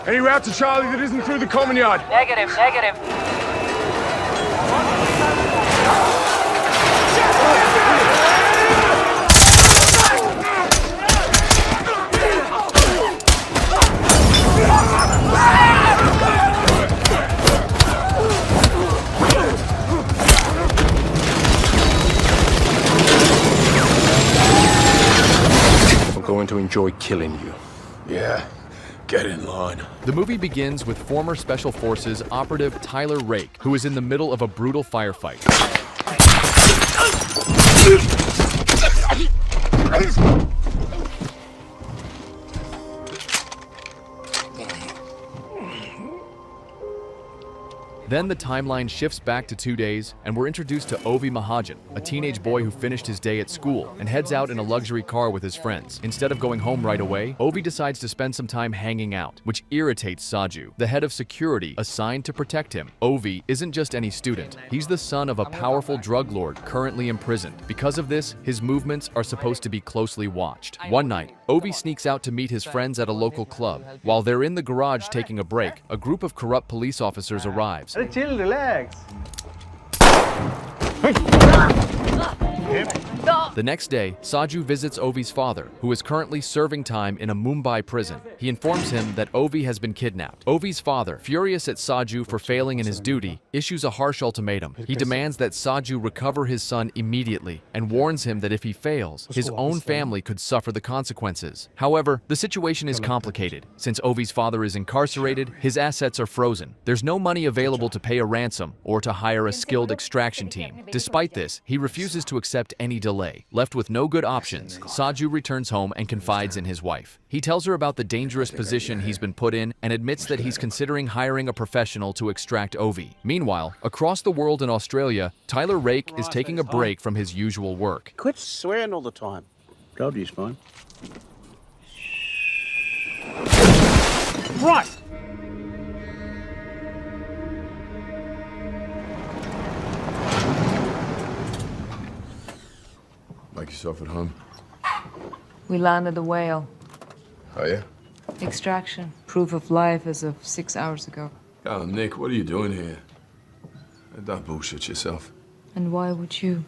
Any route to Charlie that isn't through the common yard? Negative, negative. I'm going to enjoy killing you. Yeah, get in line. The movie begins with former Special Forces operative Tyler Rake, who is in the middle of a brutal firefight. Then the timeline shifts back to 2 days, and we're introduced to Ovi Mahajan, a teenage boy who finished his day at school and heads out in a luxury car with his friends. Instead of going home right away, Ovi decides to spend some time hanging out, which irritates Saju, the head of security assigned to protect him. Ovi isn't just any student. He's the son of a powerful drug lord currently imprisoned. Because of this, his movements are supposed to be closely watched. One night, Ovi sneaks out to meet his friends at a local club. While they're in the garage taking a break, a group of corrupt police officers arrives. Chill, relax. The next day, Saju visits Ovi's father, who is currently serving time in a Mumbai prison. He informs him that Ovi has been kidnapped. Ovi's father, furious at Saju for failing in his duty, issues a harsh ultimatum. He demands that Saju recover his son immediately and warns him that if he fails, his own family could suffer the consequences. However, the situation is complicated. Since Ovi's father is incarcerated, his assets are frozen. There's no money available to pay a ransom or to hire a skilled extraction team. Despite this, he refuses to accept any delay. Left with no good options, Saju returns home and confides in his wife. He tells her about the dangerous position he's been put in and admits that he's considering hiring a professional to extract Ovi. Meanwhile, across the world in Australia, Tyler Rake is taking a break from his usual work. Quit swearing all the time. Told you he's fine. Right. Make yourself at home. We landed a whale. Oh, yeah? Extraction. Proof of life as of 6 hours ago. Oh, Nick, what are you doing here? Don't bullshit yourself. And why would you?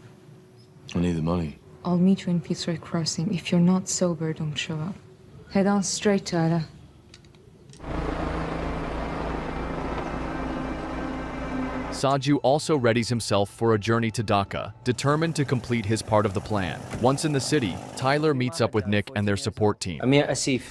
I need the money. I'll meet you in Fitzroy Crossing. If you're not sober, don't show up. Head on straight, Tyler. Saju also readies himself for a journey to Dhaka, determined to complete his part of the plan. Once in the city, Tyler meets up with Nick and their support team. Amir Asif,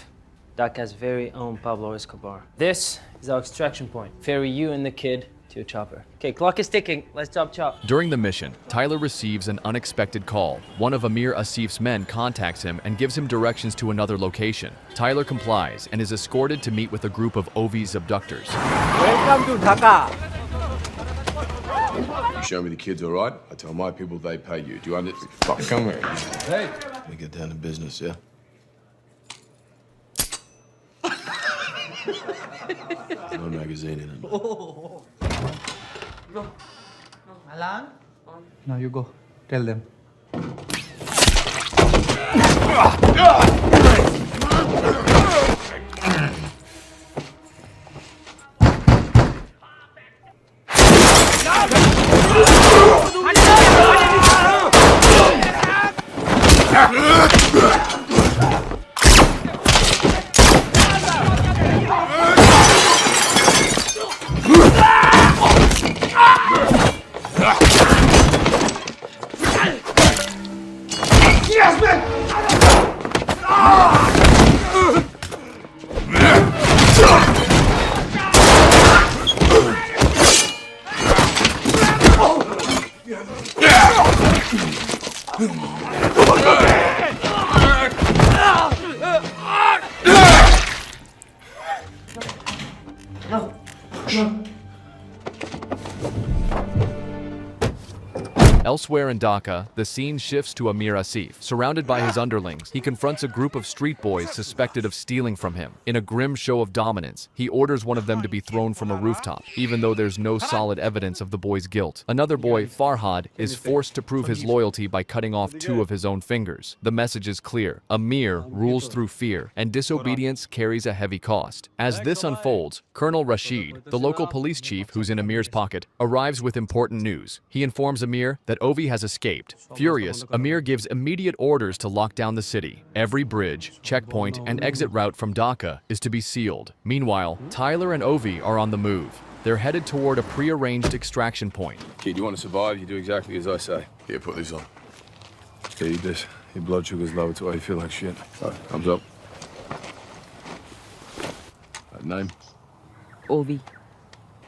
Dhaka's very own Pablo Escobar. This is our extraction point. Ferry you and the kid to a chopper. Okay, clock is ticking. Let's chop. During the mission, Tyler receives an unexpected call. One of Amir Asif's men contacts him and gives him directions to another location. Tyler complies and is escorted to meet with a group of Ovi's abductors. Welcome to Dhaka. You show me the kids, all right? I tell my people they pay you. Do you understand? Fuck, come here. Hey. We get down to business, yeah? No magazine in it. Alan? Now you go. Tell them. Elsewhere in Dhaka, the scene shifts to Amir Asif. Surrounded by his underlings, he confronts a group of street boys suspected of stealing from him. In a grim show of dominance, he orders one of them to be thrown from a rooftop, even though there's no solid evidence of the boy's guilt. Another boy, Farhad, is forced to prove his loyalty by cutting off 2 of his own fingers. The message is clear. Amir rules through fear, and disobedience carries a heavy cost. As this unfolds, Colonel Rashid, the local police chief who's in Amir's pocket, arrives with important news. He informs Amir that Ovi has escaped. Furious, Amir gives immediate orders to lock down the city. Every bridge, checkpoint, and exit route from Dhaka is to be sealed. Meanwhile, Tyler and Ovi are on the move. They're headed toward a pre-arranged extraction point. Kid, you want to survive, you do exactly as I say. Here, put these on. Okay, eat this. Your blood sugar's low, it's why you feel like shit. Thumbs up. Name? Ovi.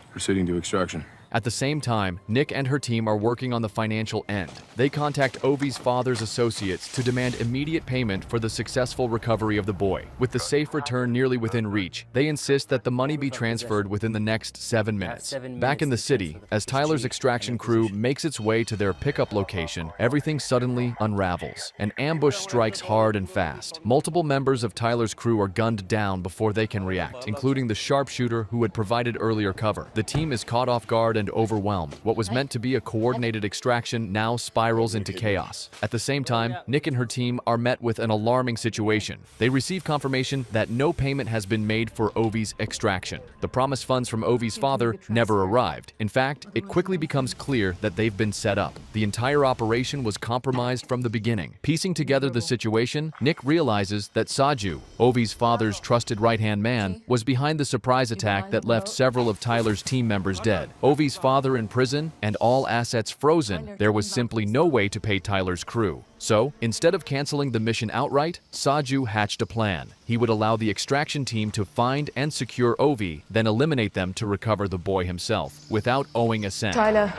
Proceeding to extraction. At the same time, Nick and her team are working on the financial end. They contact Ovi's father's associates to demand immediate payment for the successful recovery of the boy. With the safe return nearly within reach, they insist that the money be transferred within the next 7 minutes. Back in the city, as Tyler's extraction crew makes its way to their pickup location, everything suddenly unravels. An ambush strikes hard and fast. Multiple members of Tyler's crew are gunned down before they can react, including the sharpshooter who had provided earlier cover. The team is caught off guard and overwhelmed. What was meant to be a coordinated extraction now spirals into chaos. At the same time, Nick and her team are met with an alarming situation. They receive confirmation that no payment has been made for Ovi's extraction. The promised funds from Ovi's father never arrived. In fact, it quickly becomes clear that they've been set up. The entire operation was compromised from the beginning. Piecing together the situation, Nick realizes that Saju, Ovi's father's trusted right-hand man, was behind the surprise attack that left several of Tyler's team members dead. Ovi's father in prison and all assets frozen, there was simply no way to pay Tyler's crew. So, instead of canceling the mission outright, Saju hatched a plan. He would allow the extraction team to find and secure Ovi, then eliminate them to recover the boy himself, without owing a cent. Tyler,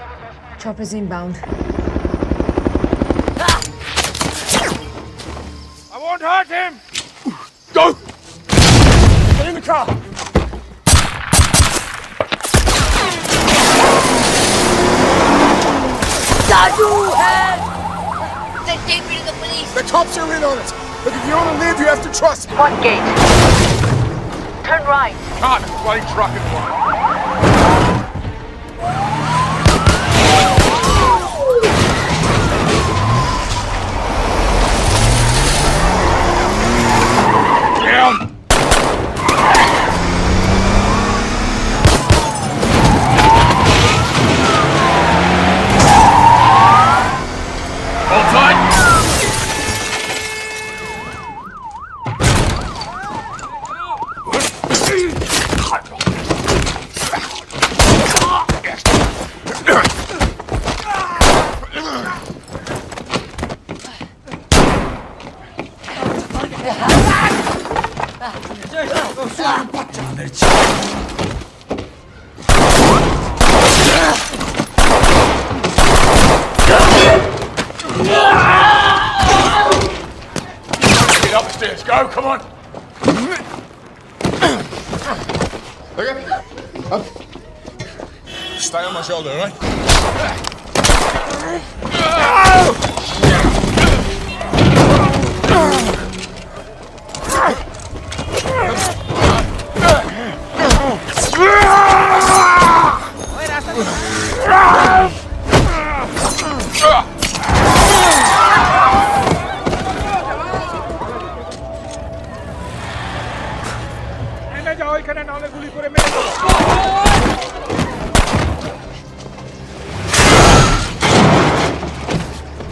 chopper's inbound. I won't hurt him! Go! Get in the car! Saju, help! They're taking me to the police. The cops are in on it! But if you want to live, you have to trust me! What gate? Turn right. Can't! Bloody truck and one! Down! Hold tight! Get up the stairs, go, come on! Okay, up. Stay on my shoulder, all right?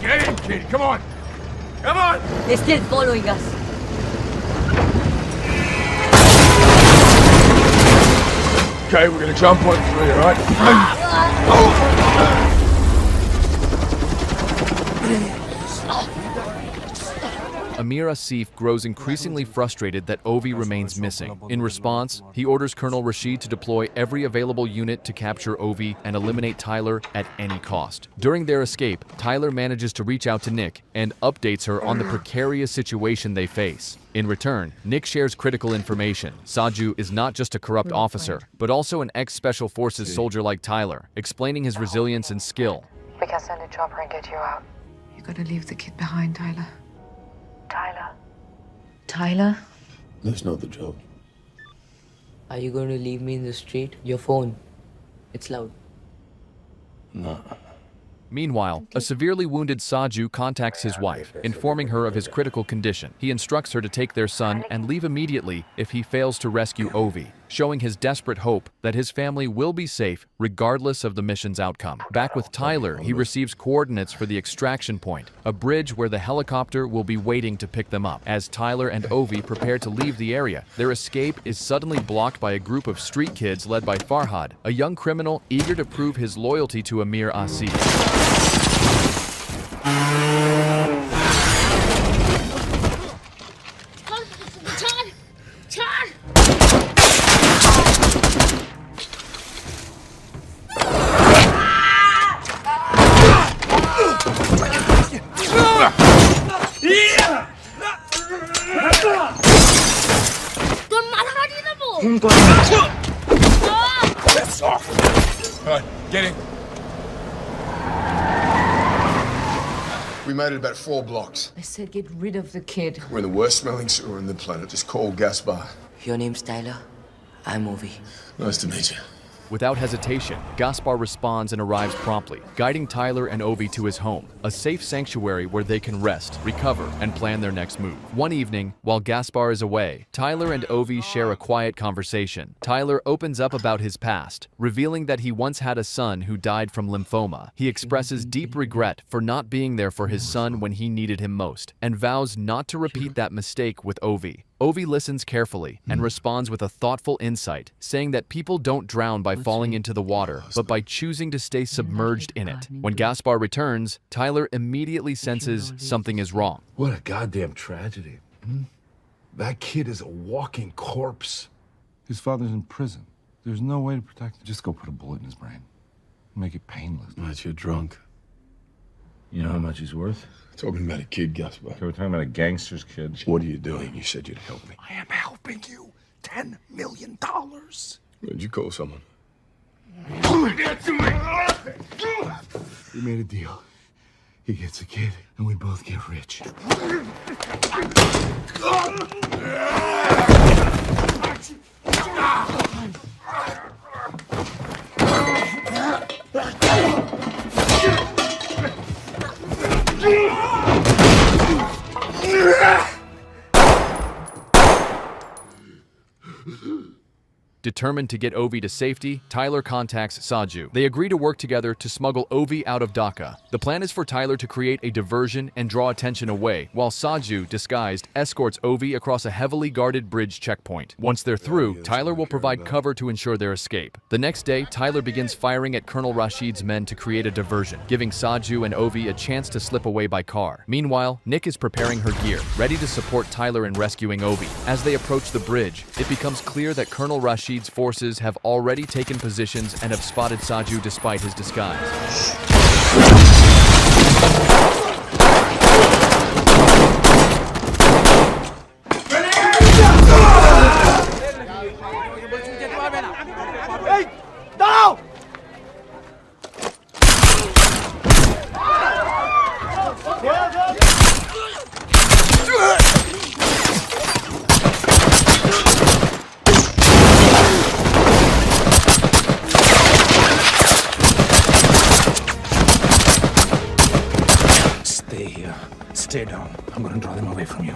Get in, kid, come on! Come on! They're still following us. Okay, we're gonna jump on 3, all right? Amir Asif grows increasingly frustrated that Ovi remains missing. In response, he orders Colonel Rashid to deploy every available unit to capture Ovi and eliminate Tyler at any cost. During their escape, Tyler manages to reach out to Nick and updates her on the precarious situation they face. In return, Nick shares critical information. Saju is not just a corrupt officer, but also an ex-Special Forces soldier like Tyler, explaining his resilience and skill. We can send a chopper and get you out. You gotta leave the kid behind, Tyler. Tyler? Tyler? That's not the job. Are you going to leave me in the street? Your phone. It's loud. No. Meanwhile, a severely wounded Saju contacts his wife, informing her of his critical condition. He instructs her to take their son and leave immediately if he fails to rescue Ovi, showing his desperate hope that his family will be safe regardless of the mission's outcome. Back with Tyler, he receives coordinates for the extraction point, a bridge where the helicopter will be waiting to pick them up. As Tyler and Ovi prepare to leave the area, their escape is suddenly blocked by a group of street kids led by Farhad, a young criminal eager to prove his loyalty to Amir Aziz. That's off. All right, get in. We made it about 4 blocks. I said get rid of the kid. We're in the worst smelling sewer on the planet. Just call Gaspar. Your name's Tyler. I'm Ovi. Nice to meet you. Without hesitation, Gaspar responds and arrives promptly, guiding Tyler and Ovi to his home, a safe sanctuary where they can rest, recover, and plan their next move. One evening, while Gaspar is away, Tyler and Ovi share a quiet conversation. Tyler opens up about his past, revealing that he once had a son who died from lymphoma. He expresses deep regret for not being there for his son when he needed him most, and vows not to repeat that mistake with Ovi. Ovi listens carefully and responds with a thoughtful insight, saying that people don't drown by falling into the water, but by choosing to stay submerged in it. When Gaspar returns, Tyler immediately senses something is wrong. What a goddamn tragedy. That kid is a walking corpse. His father's in prison. There's no way to protect him. Just go put a bullet in his brain. Make it painless. Matt, you're drunk. You know how much he's worth? Talking about a kid, Gaspar. Okay, we're talking about a gangster's kid. What are you doing? You said you'd help me. I am helping you. $10 million. Did you call someone? We made a deal. He gets a kid, and we both get rich. Determined to get Ovi to safety, Tyler contacts Saju. They agree to work together to smuggle Ovi out of Dhaka. The plan is for Tyler to create a diversion and draw attention away, while Saju, disguised, escorts Ovi across a heavily guarded bridge checkpoint. Once they're through, Tyler will provide cover to ensure their escape. The next day, Tyler begins firing at Colonel Rashid's men to create a diversion, giving Saju and Ovi a chance to slip away by car. Meanwhile, Nick is preparing her gear, ready to support Tyler in rescuing Ovi. As they approach the bridge, it becomes clear that Colonel Rashid's forces have already taken positions and have spotted Saju despite his disguise. Hey! No! Stay here. Stay down. I'm gonna draw them away from you.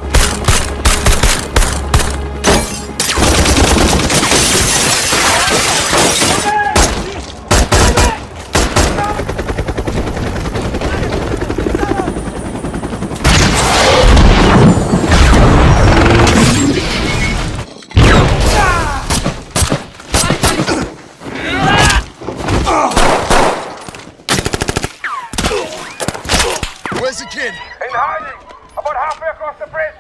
Where's the kid? In hiding, about halfway across the bridge.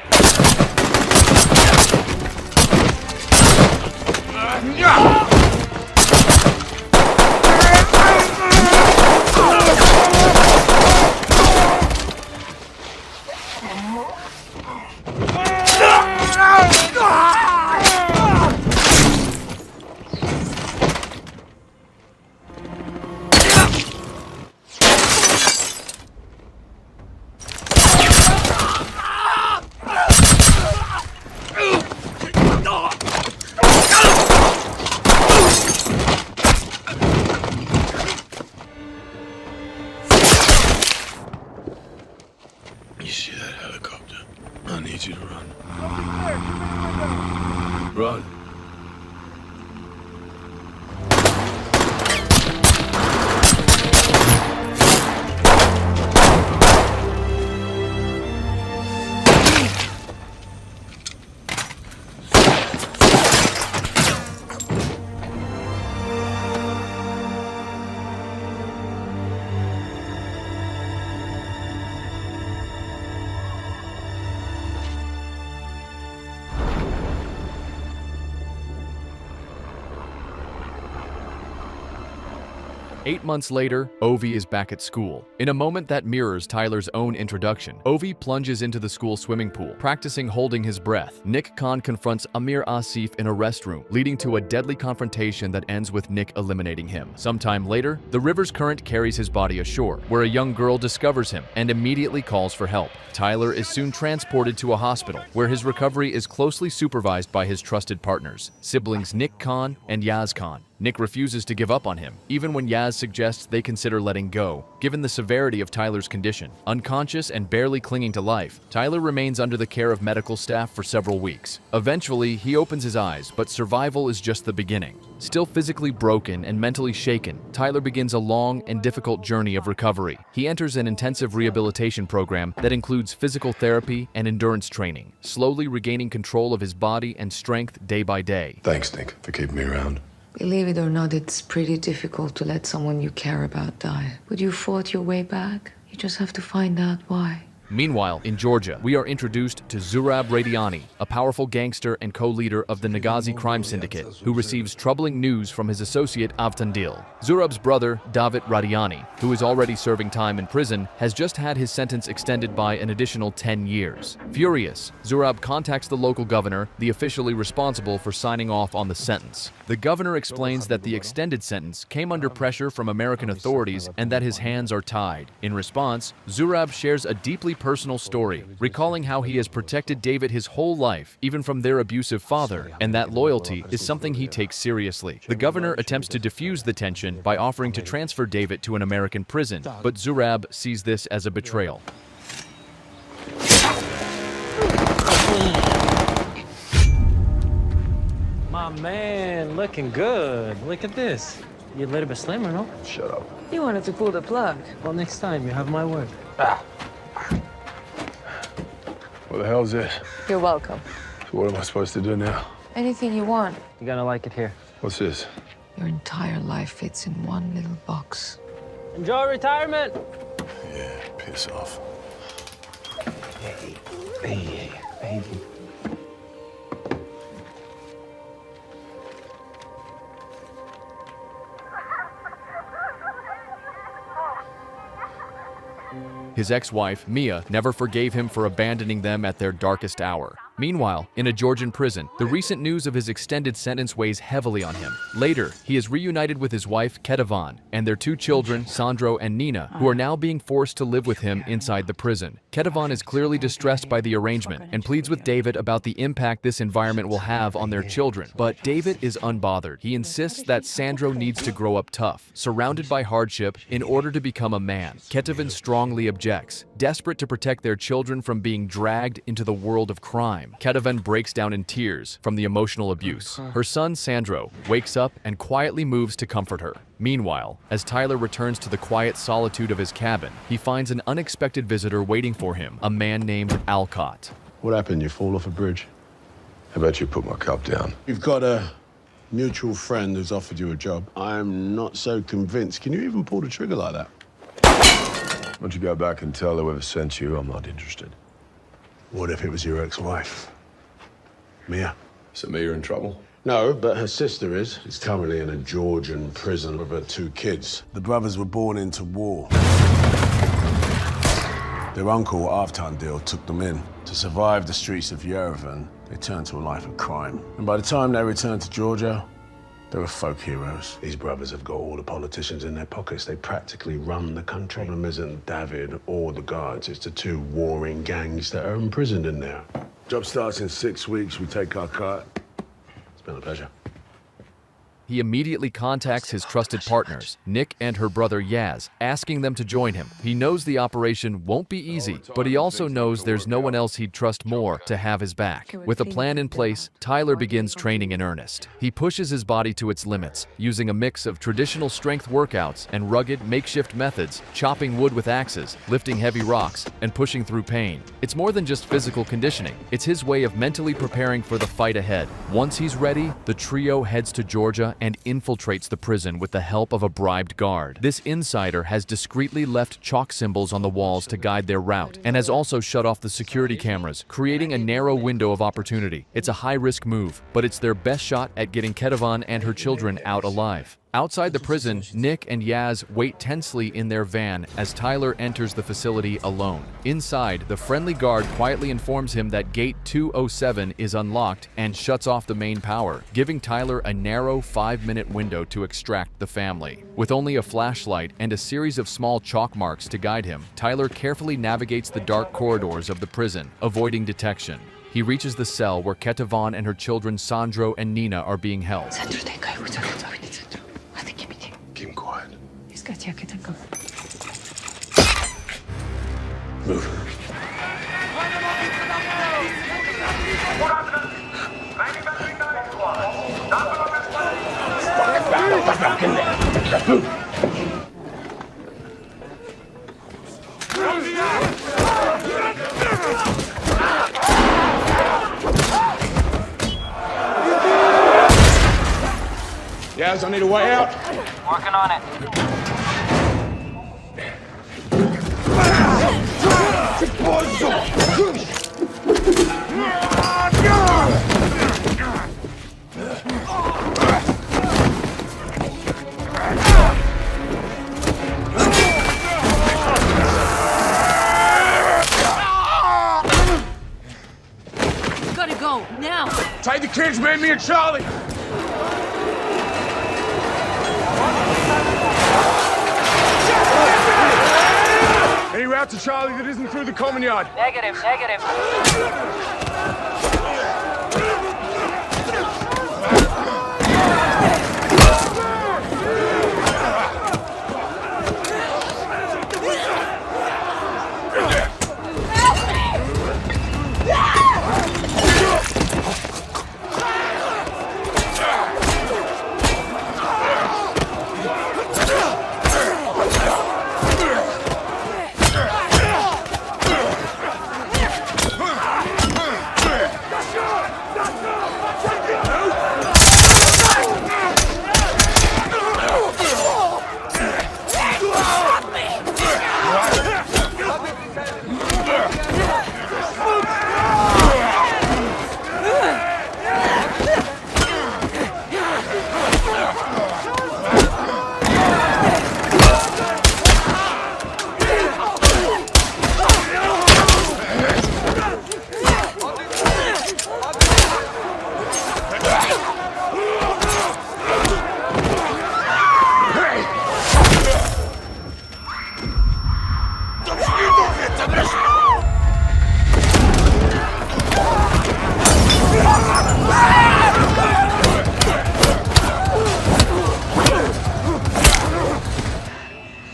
8 months later, Ovi is back at school. In a moment that mirrors Tyler's own introduction, Ovi plunges into the school swimming pool, practicing holding his breath. Nick Khan confronts Amir Asif in a restroom, leading to a deadly confrontation that ends with Nick eliminating him. Sometime later, the river's current carries his body ashore, where a young girl discovers him and immediately calls for help. Tyler is soon transported to a hospital, where his recovery is closely supervised by his trusted partners, siblings Nick Khan and Yaz Khan. Nick refuses to give up on him, even when Yaz suggests they consider letting go. Given the severity of Tyler's condition, unconscious and barely clinging to life, Tyler remains under the care of medical staff for several weeks. Eventually, he opens his eyes, but survival is just the beginning. Still physically broken and mentally shaken, Tyler begins a long and difficult journey of recovery. He enters an intensive rehabilitation program that includes physical therapy and endurance training, slowly regaining control of his body and strength day by day. Thanks, Nick, for keeping me around. Believe it or not, it's pretty difficult to let someone you care about die. But you fought your way back. You just have to find out why. Meanwhile, in Georgia, we are introduced to Zurab Radiani, a powerful gangster and co-leader of the Nagazi crime syndicate, who receives troubling news from his associate Avtandil. Zurab's brother, David Radiani, who is already serving time in prison, has just had his sentence extended by an additional 10 years. Furious, Zurab contacts the local governor, the officially responsible for signing off on the sentence. The governor explains that the extended sentence came under pressure from American authorities and that his hands are tied. In response, Zurab shares a deeply personal story, recalling how he has protected David his whole life, even from their abusive father, and that loyalty is something he takes seriously. The governor attempts to diffuse the tension by offering to transfer David to an American prison, but Zurab sees this as a betrayal. My man, looking good. Look at this. You're a little bit slimmer, no? Shut up. You wanted to pull the plug. Well, next time, you have my word. What the hell is this? You're welcome. So what am I supposed to do now? Anything you want. You're gonna like it here. What's this? Your entire life fits in one little box. Enjoy retirement! Yeah, piss off. Hey, baby. His ex-wife, Mia, never forgave him for abandoning them at their darkest hour. Meanwhile, in a Georgian prison, the recent news of his extended sentence weighs heavily on him. Later, he is reunited with his wife, Ketavan, and their 2 children, Sandro and Nina, who are now being forced to live with him inside the prison. Ketavan is clearly distressed by the arrangement and pleads with David about the impact this environment will have on their children. But David is unbothered. He insists that Sandro needs to grow up tough, surrounded by hardship, in order to become a man. Ketavan strongly objects, desperate to protect their children from being dragged into the world of crime. Ketavan breaks down in tears from the emotional abuse. Her son, Sandro, wakes up and quietly moves to comfort her. Meanwhile, as Tyler returns to the quiet solitude of his cabin, he finds an unexpected visitor waiting for him, a man named Alcott. What happened? You fall off a bridge? How about you put my cup down? You've got a mutual friend who's offered you a job. I'm not so convinced. Can you even pull the trigger like that? Why don't you go back and tell whoever sent you I'm not interested? What if it was your ex-wife? Mia? So Mia in trouble? No, but her sister is. She's currently in a Georgian prison with her 2 kids. The brothers were born into war. Their uncle, Avtandil, took them in. To survive the streets of Yerevan, they turned to a life of crime. And by the time they returned to Georgia, they were folk heroes. These brothers have got all the politicians in their pockets. They practically run the country. The problem isn't David or the guards. It's the 2 warring gangs that are imprisoned in there. Job starts in 6 weeks. We take our cut. It's been a pleasure. He immediately contacts his trusted partners, Nick and her brother Yaz, asking them to join him. He knows the operation won't be easy, but he also knows there's no one else he'd trust more to have his back. With a plan in place, Tyler begins training in earnest. He pushes his body to its limits, using a mix of traditional strength workouts and rugged, makeshift methods, chopping wood with axes, lifting heavy rocks, and pushing through pain. It's more than just physical conditioning. It's his way of mentally preparing for the fight ahead. Once he's ready, the trio heads to Georgia and infiltrates the prison with the help of a bribed guard. This insider has discreetly left chalk symbols on the walls to guide their route, and has also shut off the security cameras, creating a narrow window of opportunity. It's a high-risk move, but it's their best shot at getting Ketavan and her children out alive. Outside the prison, Nick and Yaz wait tensely in their van as Tyler enters the facility alone. Inside, the friendly guard quietly informs him that gate 207 is unlocked and shuts off the main power, giving Tyler a narrow 5-minute window to extract the family. With only a flashlight and a series of small chalk marks to guide him, Tyler carefully navigates the dark corridors of the prison, avoiding detection. He reaches the cell where Ketavan and her children Sandro and Nina are being held. Keep him quiet. Yaz, I need a way out. Working on it. Gotta go, now! Take the kids, man, me and Charlie. Any route to Charlie that isn't through the common yard? Negative.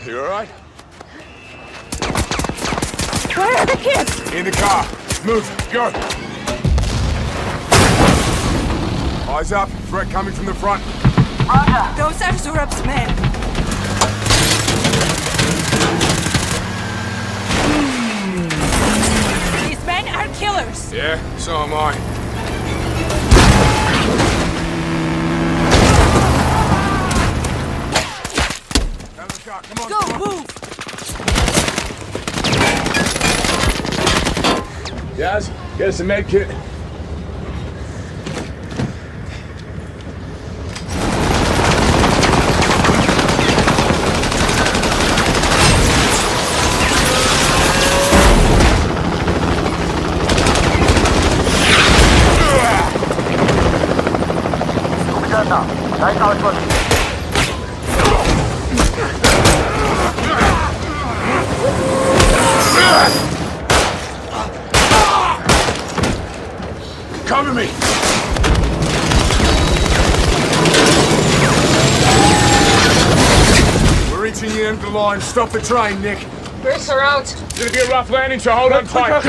You all right? Where are the kids? In the car. Move. Go. Eyes up. Threat coming from the front. Roger. Those are Zurab's men. These men are killers. Yeah, so am I. Out of the car. Come on. Go, move! Yaz, get us a med kit. Cover me! We're reaching the end of the line. Stop the train, Nick. We're surrounded. It's gonna be a rough landing, so hold on tight.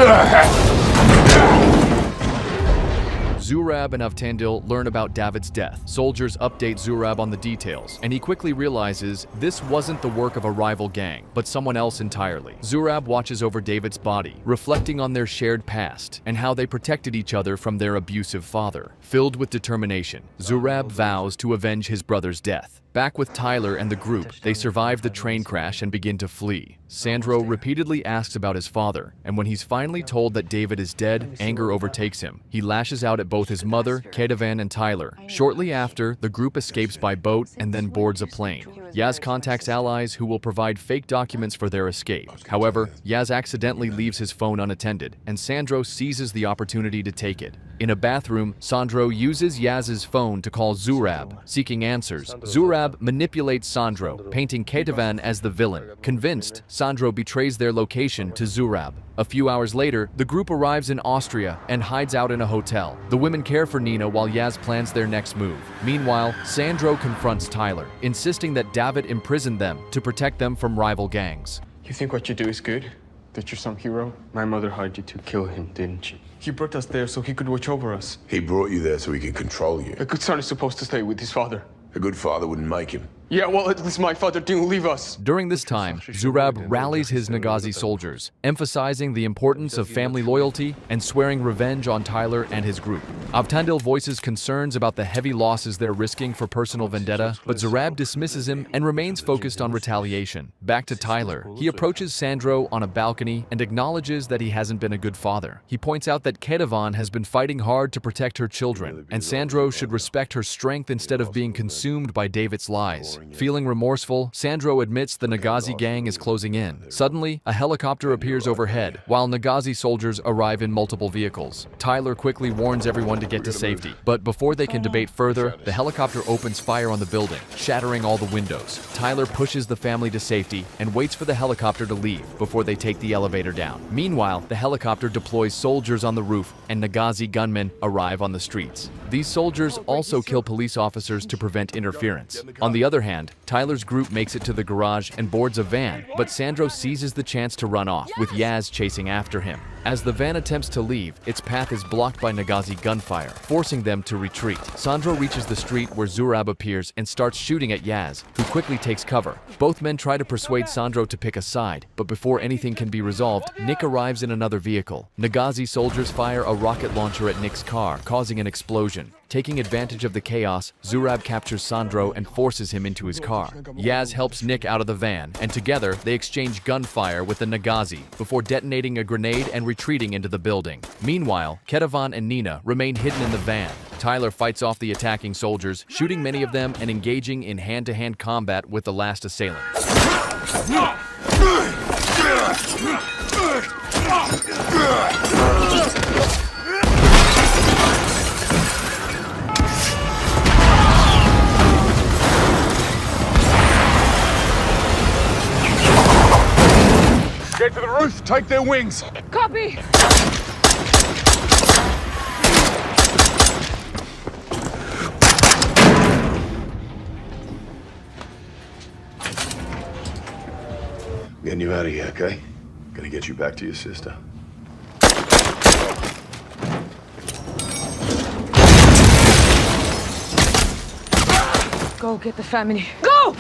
Zurab and Avtandil learn about David's death. Soldiers update Zurab on the details, and he quickly realizes this wasn't the work of a rival gang, but someone else entirely. Zurab watches over David's body, reflecting on their shared past and how they protected each other from their abusive father. Filled with determination, Zurab vows to avenge his brother's death. Back with Tyler and the group, they survive the train crash and begin to flee. Sandro repeatedly asks about his father, and when he's finally told that David is dead, anger overtakes him. He lashes out at both his mother, Kedevan, and Tyler. Shortly after, the group escapes by boat and then boards a plane. Yaz contacts allies who will provide fake documents for their escape. However, Yaz accidentally leaves his phone unattended, and Sandro seizes the opportunity to take it. In a bathroom, Sandro uses Yaz's phone to call Zurab, seeking answers. Zurab manipulates Sandro, painting Ketevan as the villain. Convinced, Sandro betrays their location to Zurab. A few hours later, the group arrives in Austria and hides out in a hotel. The women care for Nina while Yaz plans their next move. Meanwhile, Sandro confronts Tyler, insisting that David imprisoned them to protect them from rival gangs. You think what you do is good? That you're some hero? My mother hired you to kill him, didn't she? He brought us there so he could watch over us. He brought you there so he could control you. A good son is supposed to stay with his father. A good father wouldn't make him. Yeah, well, at least my father didn't leave us. During this time, Zurab rallies his Nagazi soldiers, emphasizing the importance of family loyalty and swearing revenge on Tyler and his group. Avtandil voices concerns about the heavy losses they're risking for personal vendetta, but Zurab dismisses him and remains focused on retaliation. Back to Tyler, he approaches Sandro on a balcony and acknowledges that he hasn't been a good father. He points out that Kedevan has been fighting hard to protect her children, and Sandro should respect her strength instead of being consumed by David's lies. Feeling remorseful, Sandro admits the Nagazi gang is closing in. Suddenly, a helicopter appears overhead, while Nagazi soldiers arrive in multiple vehicles. Tyler quickly warns everyone to get to safety, but before they can debate further, the helicopter opens fire on the building, shattering all the windows. Tyler pushes the family to safety and waits for the helicopter to leave before they take the elevator down. Meanwhile, the helicopter deploys soldiers on the roof and Nagazi gunmen arrive on the streets. These soldiers also kill police officers to prevent interference. On the other hand, Tyler's group makes it to the garage and boards a van, but Sandro seizes the chance to run off, with Yaz chasing after him. As the van attempts to leave, its path is blocked by Nagazi gunfire, forcing them to retreat. Sandro reaches the street where Zurab appears and starts shooting at Yaz, who quickly takes cover. Both men try to persuade Sandro to pick a side, but before anything can be resolved, Nick arrives in another vehicle. Nagazi soldiers fire a rocket launcher at Nick's car, causing an explosion. Taking advantage of the chaos, Zurab captures Sandro and forces him into his car. Yaz helps Nick out of the van, and together they exchange gunfire with the Nagazi before detonating a grenade and retreating into the building. Meanwhile, Kedevan and Nina remain hidden in the van. Tyler fights off the attacking soldiers, shooting many of them and engaging in hand-to-hand combat with the last assailant. Get to the roof, take their wings. Copy! Getting you out of here, okay? Gonna get you back to your sister. Go get the family. Go!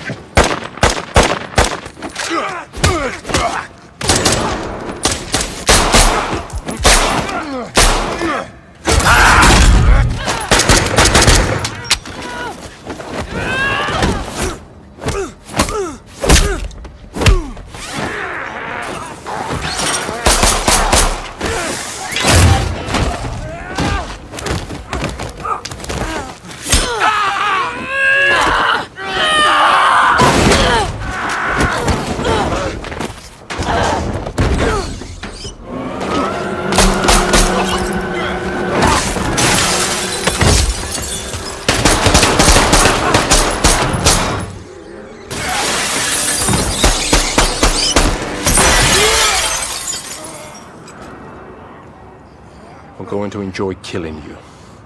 I'm going to enjoy killing you.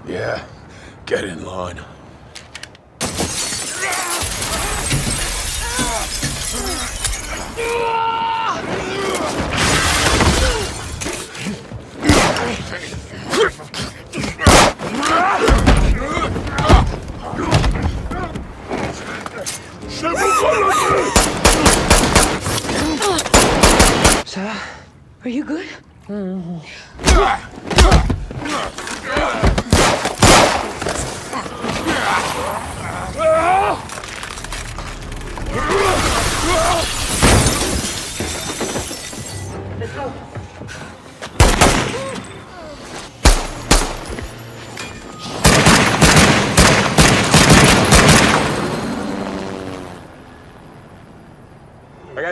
Yeah, get in line. Sarah, are you good?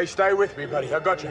Okay, stay with me, buddy. I got you.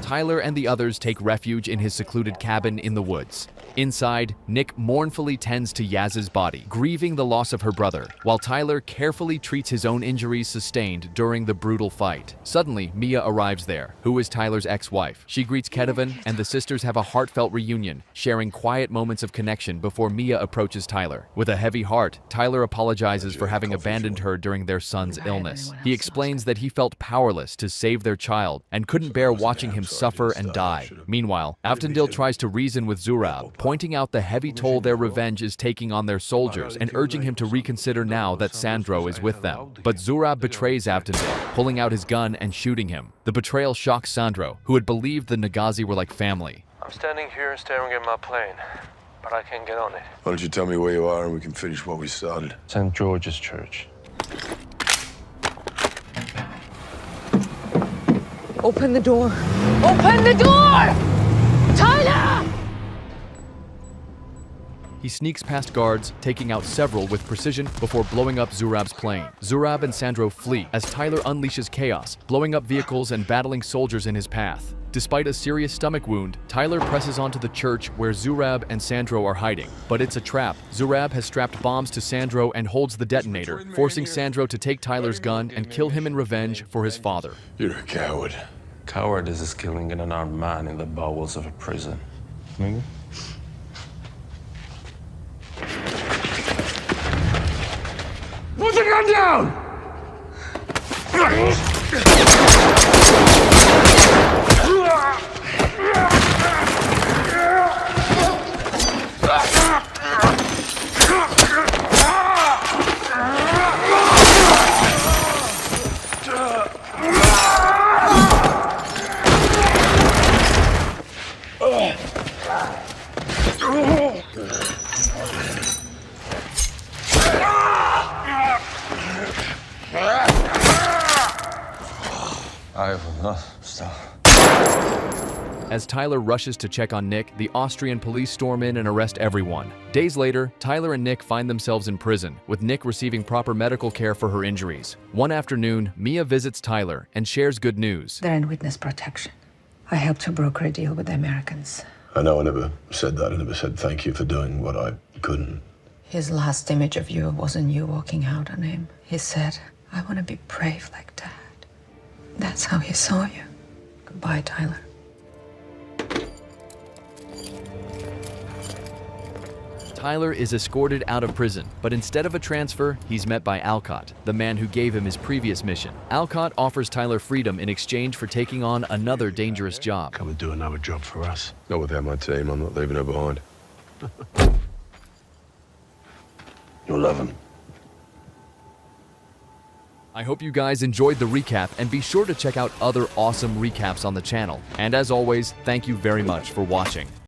Tyler and the others take refuge in his secluded cabin in the woods. Inside, Nick mournfully tends to Yaz's body, grieving the loss of her brother, while Tyler carefully treats his own injuries sustained during the brutal fight. Suddenly, Mia arrives there, who is Tyler's ex-wife. She greets Kedovan, and the sisters have a heartfelt reunion, sharing quiet moments of connection before Mia approaches Tyler. With a heavy heart, Tyler apologizes for having abandoned her during their son's illness. He explains that he felt powerless to save their child and couldn't bear watching him suffer and die. Meanwhile, Aftandil tries to reason with Zurab, pointing out the heavy toll their revenge is taking on their soldiers and urging him to reconsider now that Sandro is with them. But Zurab betrays Aftandil, pulling out his gun and shooting him. The betrayal shocks Sandro, who had believed the Nagazi were like family. I'm standing here staring at my plane, but I can't get on it. Why don't you tell me where you are and we can finish what we started? St. George's Church. Open the door. Open the door! Tyler! He sneaks past guards, taking out several with precision before blowing up Zurab's plane. Zurab and Sandro flee as Tyler unleashes chaos, blowing up vehicles and battling soldiers in his path. Despite a serious stomach wound, Tyler presses onto the church where Zurab and Sandro are hiding. But it's a trap. Zurab has strapped bombs to Sandro and holds the detonator, forcing Sandro to take Tyler's gun and kill him in revenge for his father. You're a coward. Cowardice is killing an unarmed man in the bowels of a prison. Maybe? Put the gun down! I will not stop. As Tyler rushes to check on Nick, the Austrian police storm in and arrest everyone. Days later, Tyler and Nick find themselves in prison, with Nick receiving proper medical care for her injuries. One afternoon, Mia visits Tyler and shares good news. They're in witness protection. I helped her broker a deal with the Americans. I know I never said that. I never said thank you for doing what I couldn't. His last image of you wasn't you walking out on him. He said, I want to be brave like Dad. That's how he saw you. Goodbye, Tyler. Tyler is escorted out of prison, but instead of a transfer, he's met by Alcott, the man who gave him his previous mission. Alcott offers Tyler freedom in exchange for taking on another dangerous job. Come and do another job for us. Not without my team. I'm not leaving her behind. You'll love him. I hope you guys enjoyed the recap, and be sure to check out other awesome recaps on the channel. And as always, thank you very much for watching.